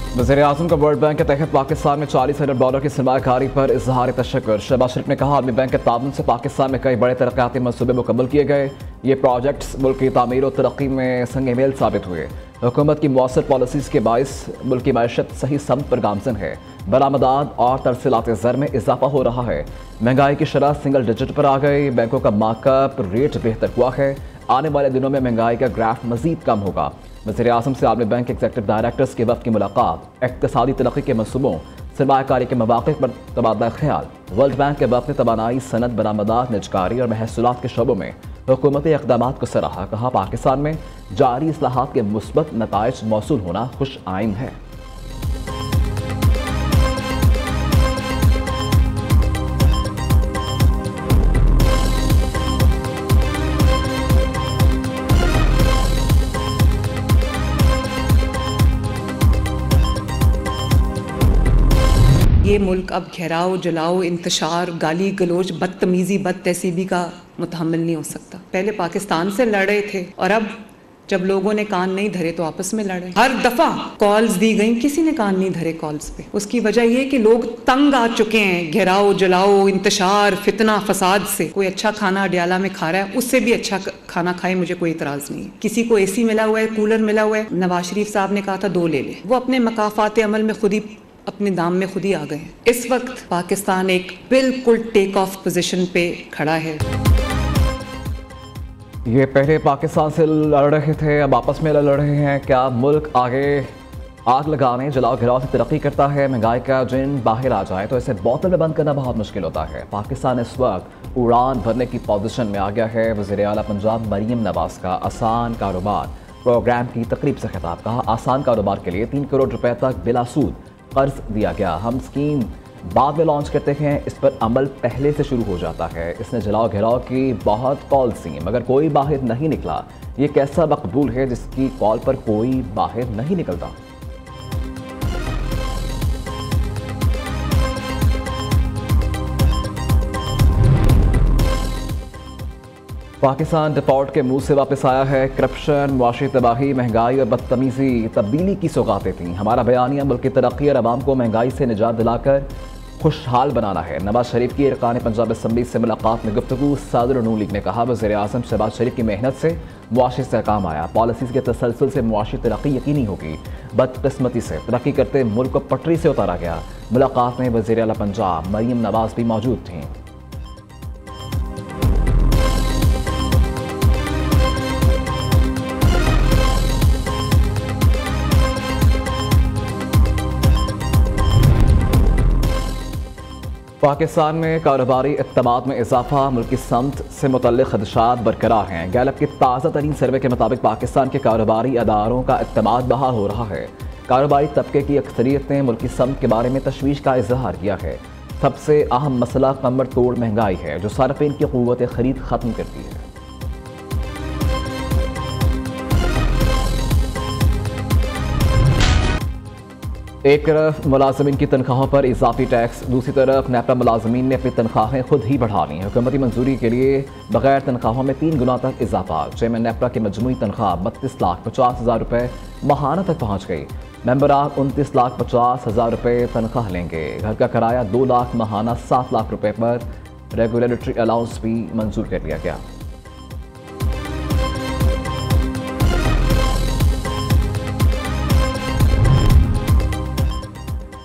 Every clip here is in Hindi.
वज़ीर-ए-आज़म का वर्ल्ड बैंक के तहत पाकिस्तान में $40 अरब की सरमायाकारी पर इज़हार तशक्कुर। शहबाज शरीफ ने कहा आलमी बैंक के ताउन से पाकिस्तान में कई बड़े तरक्याती मनसूबे मुकम्मल किए गए। ये प्रोजेक्ट्स मुल्क की तामीर और तरक्की में संग मेल साबित हुए। हुकूमत की मौसर पॉलिसीज़ के बाइस मुल्क की मैशत सही समत पर गामजन है। बरामदात और तरसीलात ज़र में इजाफा हो रहा है। महंगाई की शरह सिंगल डिजिट पर आ गई। बैंकों का मार्कअप रेट बेहतर हुआ है। आने वाले दिनों में महंगाई का ग्राफ मजीद कम होगा। वज़ीर-ए-आज़म से आलमी बैंक के एग्जीक्यूटिव डायरेक्टर्स के वक्त की मुलाकात, इक़्तिसादी तरक्की के मनसूबों, सरमायाकारी के मौक़े पर तबादला ख्याल। वर्ल्ड बैंक के वक्त ने तवानाई, सनत, बरामदात, निजकारी और महसूलात के शोबों में हुकूमती इक़दामात को सराहा। कहा पाकिस्तान में जारी इस्लाहात के मुस्बत नताइज मौसूल होना खुश आइन है। ये मुल्क अब घेराव, जलाओ, इंतशार, गाली गलोच, बदतमीज़ी, बद तहसीबी का मुतहम्मिल नहीं हो सकता। पहले पाकिस्तान से लड़ रहे थे और अब जब लोगों ने कान नहीं धरे तो आपस में लड़े। हर दफ़ा कॉल्स दी गई, किसी ने कान नहीं धरे कॉल्स पे। उसकी वजह ये कि लोग तंग आ चुके हैं घेराव, जलाओ, इंतशार, फितना, फसाद से। कोई अच्छा खाना अडियाला में खा रहा है, उससे भी अच्छा खाना खाए, मुझे कोई इतराज़ नहीं है। किसी को AC मिला हुआ है, कूलर मिला हुआ है, नवाज शरीफ साहब ने कहा था 2 ले ले। वो अपने मकाफात अमल में खुद ही अपने दाम में खुद ही आ गए। इस वक्त पाकिस्तान एक बिल्कुल टेक ऑफ पोजीशन पे खड़ा है। ये पहले पाकिस्तान से लड़ रहे थे, अब आपस में लड़ रहे हैं। क्या मुल्क आगे आग लगाने, जलाओ घिराव से तरक्की करता है? महंगाई का जिन बाहर आ जाए तो इसे बोतल में बंद करना बहुत मुश्किल होता है। पाकिस्तान इस वक्त उड़ान भरने की पोजीशन में आ गया है। वज़ीर आला पंजाब मरीम नवाज का आसान कारोबार प्रोग्राम की तकरीब से खिताब। कहा आसान कारोबार के लिए 3 करोड़ रुपए तक बिला सूद कर्ज दिया गया। हम स्कीम बाद में लॉन्च करते हैं, इस पर अमल पहले से शुरू हो जाता है। इसने जलाओ घिराव की बहुत कॉल्स दी मगर कोई बाहर नहीं निकला। ये कैसा मकबूल है जिसकी कॉल पर कोई बाहर नहीं निकलता। पाकिस्तान डिफॉल्ट के मुंह से वापस आया है। करप्शन, मुआशी तबाही, महंगाई और बदतमीजी तब्दीली की सौगातें थीं। हमारा बयानिया मुल्क की तरक्की और आवाम को महंगाई से निजात दिलाकर खुशहाल बनाना है। नवाज शरीफ की अरकान पंजाब असम्बली से मुलाकात में गुफ्तगू। सदर नून लीग ने कहा वज़ीर-ए-आज़म शहबाज शरीफ की मेहनत से मुआशी इस्तेहकाम आया। पॉलिसीज़ के तसलसल से मुआशी तरक्की यकीनी होगी। बदकिस्मती से तरक्की करते मुल्क को पटरी से उतारा गया। मुलाकात में वज़ीर आला पंजाब मरीम नवाज भी मौजूद थीं। पाकिस्तान में कारोबारी इक़्तिमाद में इजाफा, मुल्क की समत से मुतल्लिक़ खदशात बरकरार हैं। गैलप के ताज़ा तरीन सर्वे के मुताबिक पाकिस्तान के कारोबारी अदारों का इक़्तिमाद बहाल हो रहा है। कारोबारी तबके की अक्सरियत ने मुल्क की समत के बारे में तशवीश का इजहार किया है। सबसे अहम मसला कमर तोड़ महंगाई है जो सार्फिन की क़ुव्वत ख़रीद ख़त्म करती है। एक तरफ मुलाजमीन की तनख्वाहों पर इजाफी टैक्स, दूसरी तरफ नेपरा मुलाजमीन ने अपनी तनख्वाहें खुद ही बढ़ा ली। हुकूमती मंजूरी के लिए बगैर तनख्वाहों में 3 गुना तक इजाफा। चेयरमैन नेपरा की मजमूई तनख्वाह 32,50,000 रुपये माहाना तक पहुँच गई। मेंबरान 29,50,000 रुपये तनख्वाह लेंगे। घर का किराया 2 लाख, माहाना 7 लाख रुपये पर रेगुलेटरी अलाउंस भी मंजूर कर लिया गया।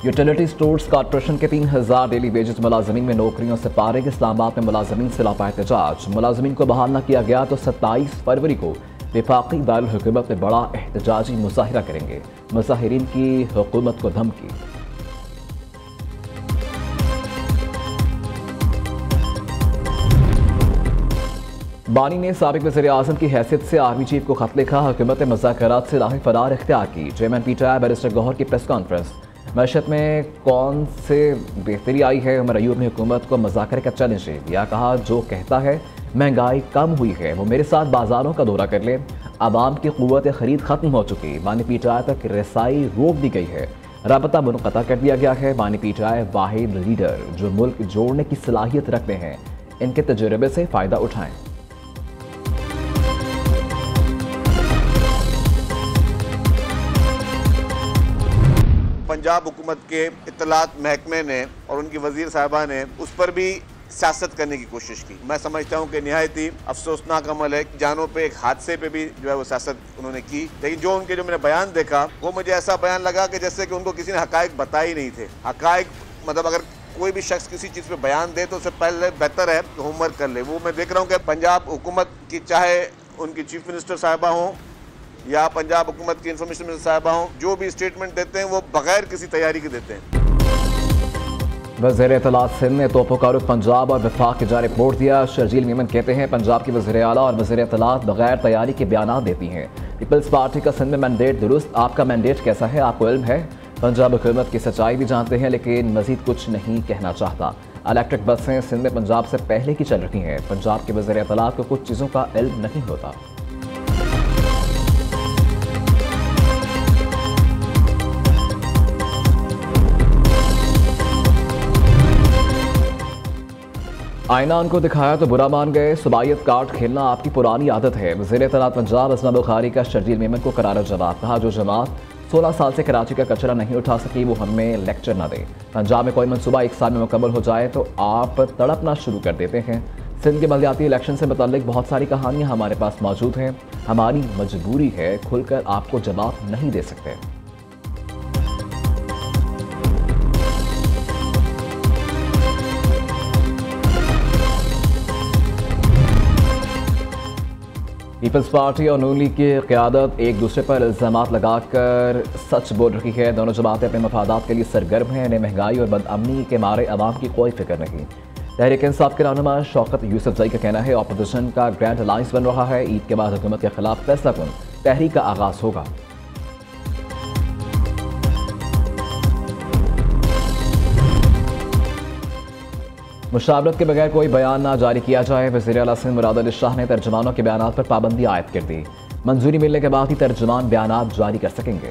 यूटिलिटी स्टोर्स कॉर्पोरेशन के 3,000 डेली वेजेस मुलाजमीन में नौकरियों से फारिग। इस्लामाबाद में मुलाजमीन से लापा एहतजाज। मुलाजमीन को बहाल न किया गया तो 27 फरवरी को वफाकी दारुल हुकूमत में बड़ा एहतजाजी मुजाहिरा करेंगे। मुजाहिरीन की हुकूमत को धमकी। बानी ने साबिक वज़ीर-ए-आज़म की हैसियत से आर्मी चीफ को खत लिखा। हुकूमत ने मुज़ाकरात से राह फरार इख्तियार की। चेयरमैन PTI बैरिस्टर गौहर की प्रेस कॉन्फ्रेंस। मैशत में कौन से बेहतरी आई है? उमर अयूब ने हुकूमत को मुज़ाकरे का चैलेंज दे दिया। कहा जो कहता है महंगाई कम हुई है वो मेरे साथ बाजारों का दौरा कर ले। आवाम की क़ुव्वत ख़रीद ख़त्म हो चुकी। बानी PTI तक रसाई रोक दी गई है। राबता मुनक़ता कर दिया गया है। बानी PTI वाहिद लीडर जो मुल्क जोड़ने की सलाहियत रखते हैं, इनके तजुर्बे से फ़ायदा उठाएं। पंजाब हुकूमत के इत्तलात महकमे ने और उनकी वजीर साहिबा ने उस पर भी सियासत करने की कोशिश की। मैं समझता हूँ कि निहायत ही अफसोसनाक अमल है। जानों पे, एक हादसे पे भी जो है वो सियासत उन्होंने की। लेकिन जो मैंने बयान देखा वो मुझे ऐसा बयान लगा कि जैसे कि उनको किसी ने हकायक बताए ही नहीं थे। हकायक मतलब अगर कोई भी शख्स किसी चीज़ पे बयान दे तो उससे पहले बेहतर है तो होमवर्क कर ले। वो मैं देख रहा हूँ कि पंजाब हुकूमत की, चाहे उनकी चीफ मिनिस्टर साहिबा हों या पंजाब हुकूमत की इंफॉर्मेशन मिनिस्टर साहिबा हों, जो भी स्टेटमेंट देते हैं वो बगैर किसी तैयारी के देते हैं। वज़ीर इत्तलात सिंध ने तोपों का रुख पंजाब और वफाक की जानिब मोड़ दिया। शर्जील मेमन कहते हैं पंजाब की वज़ीर आला और वज़ीर इत्तलात बगैर तैयारी के बयान देती हैं। पीपल्स पार्टी का सिंध में मैंडेट दुरुस्त। आपका मैंडेट कैसा है, आपको इल्म है? पंजाब हुकूमत की सच्चाई भी जानते हैं लेकिन मजीद कुछ नहीं कहना चाहता। इलेक्ट्रिक बसें सिंध में पंजाब से पहले की चल रही हैं। पंजाब के वज़ीर इत्तलात को कुछ चीज़ों का इल्म नहीं होता। आईना उनको दिखाया तो बुरा मान गए। सुबायत कार्ड खेलना आपकी पुरानी आदत है। वज़ीर इत्तलात पंजाब असमा बुखारी का शर्जील मेमन को करारा जवाब। कहा जो जमात 16 साल से कराची का कचरा नहीं उठा सकी वो हमें लेक्चर ना दे। पंजाब में कोई मनसूबा 1 साल में मुकम्मल हो जाए तो आप तड़पना शुरू कर देते हैं। सिंध के बलदियाती इलेक्शन से मुतल्लिक बहुत सारी कहानियाँ हमारे पास मौजूद हैं। हमारी मजबूरी है, खुलकर आपको जवाब नहीं दे सकते। पीपल्स पार्टी और नून लीग की क़यादत एक दूसरे पर इल्ज़ामात लगाकर सच बोल रही है। दोनों जमातें अपने मफादात के लिए सरगर्म हैं। इन्हें महंगाई और बदअमनी के मारे अवाम की कोई फिक्र नहीं। तहरीक इंसाफ के रहनुमा शौकत यूसुफजई का कहना है अपोजिशन का ग्रैंड अलायंस बन रहा है। ईद के बाद हुकूमत के खिलाफ फैसला कुन तहरीक का आगाज होगा। मुशावरत के बगैर कोई बयान ना जारी किया जाए। वज़ीर आला सिंध मुराद अली शाह ने तर्जुमानों के बयान पर पाबंदी आयद कर दी। मंजूरी मिलने के बाद ही तर्जुमान बयान जारी कर सकेंगे।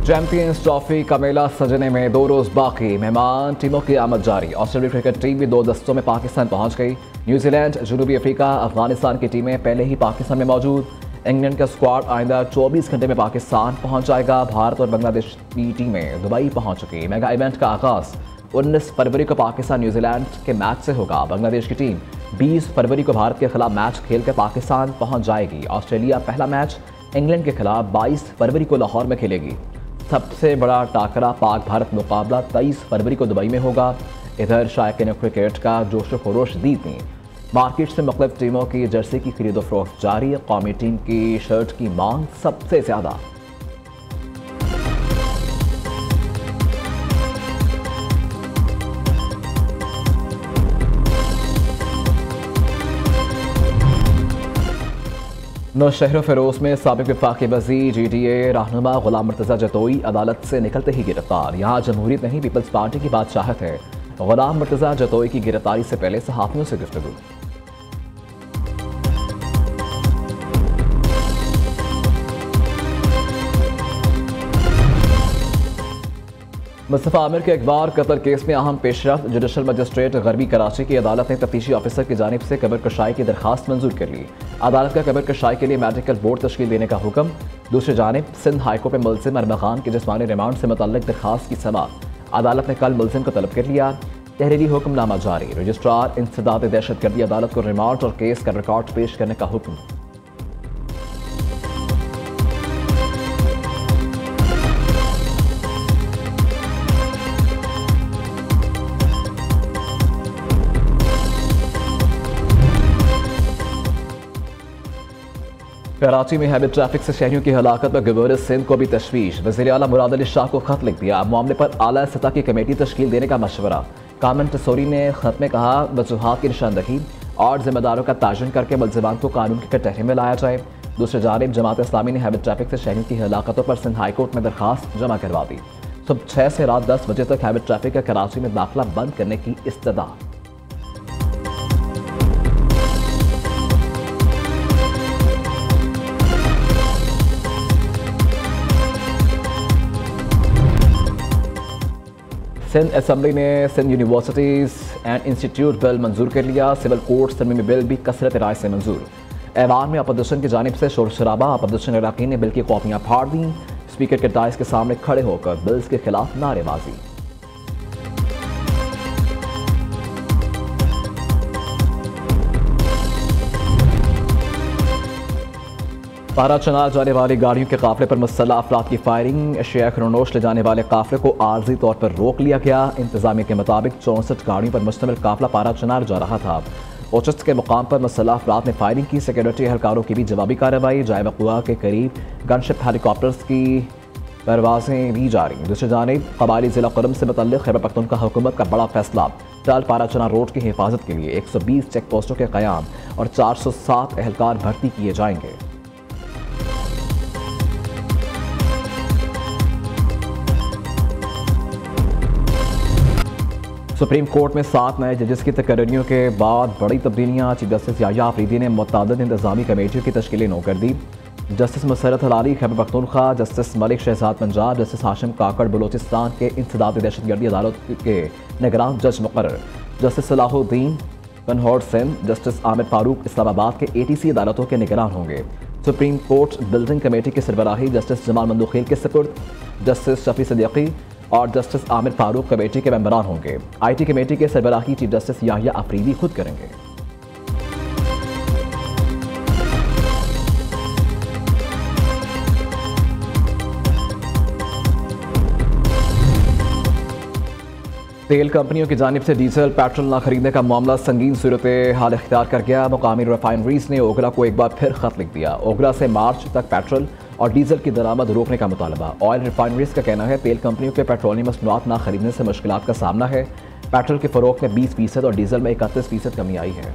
चैंपियंस ट्रॉफी का मेला सजने में 2 रोज बाकी। मेहमान टीमों की आमद जारी। ऑस्ट्रेलिया क्रिकेट टीम भी 2 दस्तों में पाकिस्तान पहुंच गई। न्यूजीलैंड, जनूबी अफ्रीका, अफगानिस्तान की टीमें पहले ही पाकिस्तान में मौजूद। इंग्लैंड का स्क्वाड आइंदा 24 घंटे में पाकिस्तान पहुंच जाएगा। भारत और बांग्लादेश की टीमें दुबई पहुंच चुकी। मेगा इवेंट का आगाज 19 फरवरी को पाकिस्तान न्यूजीलैंड के मैच से होगा। बांग्लादेश की टीम 20 फरवरी को भारत के खिलाफ मैच खेलकर पाकिस्तान पहुंच जाएगी। ऑस्ट्रेलिया पहला मैच इंग्लैंड के खिलाफ 22 फरवरी को लाहौर में खेलेगी। सबसे बड़ा टाकरा पाक भारत मुकाबला 23 फरवरी को दुबई में होगा। इधर शायकीन क्रिकेट का जोश खरोश दीद में मार्केट से मुख्तलिफ टीमों की जर्सी की खरीदो फरोख्त जारी। कौमी टीम की शर्ट की मांग सबसे ज्यादा। नौशहर फिरोज में साबिक वफाकी वज़ीर GDA रहनुमा गुलाम मुर्तज़ा जतोई अदालत से निकलते ही गिरफ्तार। यहाँ जमहूरियत नहीं पीपल्स पार्टी की बादशाहत है। गुलाम मुर्तज़ा जतोई की गिरफ्तारी से पहले सहाफ़ियों से गुफ्तगू। मुस्तफ़ा आमिर के अखबार कत्ल केस में अहम पेशरफ्त। जुडिशल मजिस्ट्रेट गरबी कराची की अदालत ने तफ्तीशी ऑफिसर की जानिब से कबर कशाई की दरखास्त मंजूर कर ली। अदालत का कबर कशाई के लिए मेडिकल बोर्ड तश्कील देने का हुक्म। दूसरी जानिब सिंध हाईकोर्ट में मुलजिम अरमगान के जिस्मानी रिमांड से मुतल्लिक दरखास्त की समाअत अदालत ने कल मुलजिम को तलब कर लिया। तहरीरी हुक्मनामा जारी। रजिस्ट्रार इंसदाद दहशतगर्दी अदालत को रिमांड और केस का रिकॉर्ड पेश करने का हुक्म। कराची में हैवी ट्रैफिक से शहरियों की हलाकत पर गवर्नर सिंध को भी तशवीश। वज़ीर आला मुराद अली शाह को खत लिख दिया। मामले पर आला सतह की कमेटी तश्कील देने का मशवरा। कामन टसोरी ने खत में कहा वजूहात की निशानदही और जिम्मेदारों का ताजुन करके मुलजिमान को कानून के कटहरे में लाया जाए। दूसरी जानिब जमात इस्लामी ने हैवी ट्रैफिक से शहरियों की हलाकतों पर सिंध हाईकोर्ट में दरखास्त जमा करवा दी। सुबह 6 से रात 10 बजे तक हैवी ट्रैफिक का कराची में दाखिला बंद करने की इस्तदा। सिंध असम्बली ने Sindh universities and institute bill मंजूर कर लिया। सिविल कोर्ट तरमीमी बिल भी कसरत राय से मंजूर। ऐवान में अपोजिशन की जानिब से शोर शराबा। अपोजिशन अरकान ने बिल की कॉपियाँ फाड़ दी। स्पीकर के डाइस के सामने खड़े होकर बिल्स के खिलाफ नारेबाजी। पारा चनार जाने वाली गाड़ियों के काफिले पर मुसल्लह अफराद की फायरिंग। शेख रनोश ले जाने वाले काफिले को आर्जी तौर पर रोक लिया गया। इंतजामिया के मुताबिक 64 गाड़ियों पर मुश्तमिल काफिला पारा चनार जा रहा था। ओचस्त के मुकाम पर मुसल्लह अफराद ने फायरिंग की। सिक्योरिटी एहलकारों की भी जवाबी कार्रवाई। जाए वक़ुआ के करीब गनशिप हेलीकॉप्टर्स की परवाजें भी जारी। दूसरी जानिब कबायली जिला कुरम से मुतल्लिक़ खैबर पख्तूनख्वा हुकूमत का बड़ा फैसला। टल पारा चनार रोड की हिफाजत के लिए 120 चेक पोस्टों के क़याम और 407 एहलकार भर्ती किए जाएंगे। सुप्रीम कोर्ट में 7 नए जजेस की तकर्रियों के बाद बड़ी तब्दीलियाँ। चीफ जस्टिस याह्या आफरीदी ने मुतअद्दिद इंतजामी कमेटियों की तश्कील नो कर दी। जस्टिस मुसर्रत हलाली खैबर पख्तूनख्वा, जस्टिस मलिक शहजाद पंजाब, जस्टिस हाशिम काकड़ बलोचिस्तान के इंसदादी दहशतगर्दी अदालत के निगरान जज मुकर्रर, जस्टिस सलाहुद्दीन कन्हौर सिंध, जस्टिस आमिर फारूक इस्लामाबाद के ATC अदालतों के निगरान होंगे। सुप्रीम कोर्ट बिल्डिंग कमेटी की सरबराही जस्टिस जमाल मंदुखील के सपुर्द, जस्टिस शफी सदीकी और जस्टिस आमिर फारूक कमेटी के मेंबरान होंगे। IT कमेटी के सरबराही चीफ जस्टिस याह्या आफरीदी खुद करेंगे। तेल कंपनियों की जानिब से डीजल पेट्रोल न खरीदने का मामला संगीन सूरत हाल इख्तियार कर गया। मुकामी रिफाइनरीज ने ओगरा को एक बार फिर खत लिख दिया। ओगरा से मार्च तक पेट्रोल और डीजल की दरामद रोकने का मुतालबा। ऑयल रिफाइनरीज का कहना है तेल कंपनियों के पेट्रोलियम मसनूआत न खरीदने से मुश्किलात का सामना है। पेट्रोल के फरोख्त में 20% और डीजल में 31% कमी आई है।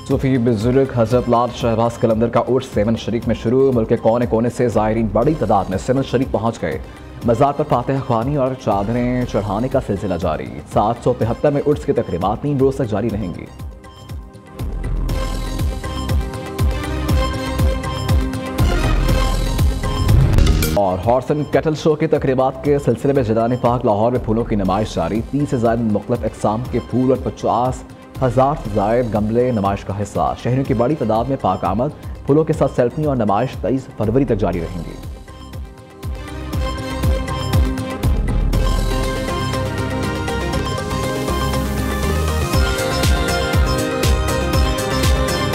सूफी बुजुर्ग हजरत लाल शहबाज कलंदर का उर्स सेवन शरीफ में शुरू। मुल्क के कोने कोने से ज़ायरीन बड़ी तादाद में सेवन शरीफ पहुँच गए। मज़ार पर फातिहा ख्वानी और चादरें चढ़ाने का सिलसिला जारी। 773 में उर्स की तकरीबात 3 रोज़ तक जारी रहेंगी। और हॉर्स एंड कैटल शो की तकरीबात के सिलसिले में जदान पाक लाहौर में फूलों की नुमाइश जारी। 30 से ज़ायद मुख्तलिफ अक़साम के फूल और 50,000 से ज़ायद गमले नुमाइश का हिस्सा। शहरों की बड़ी तादाद में पाक आमद फूलों के साथ सेल्फी और नुमाइश 23 फरवरी तक जारी रहेंगी।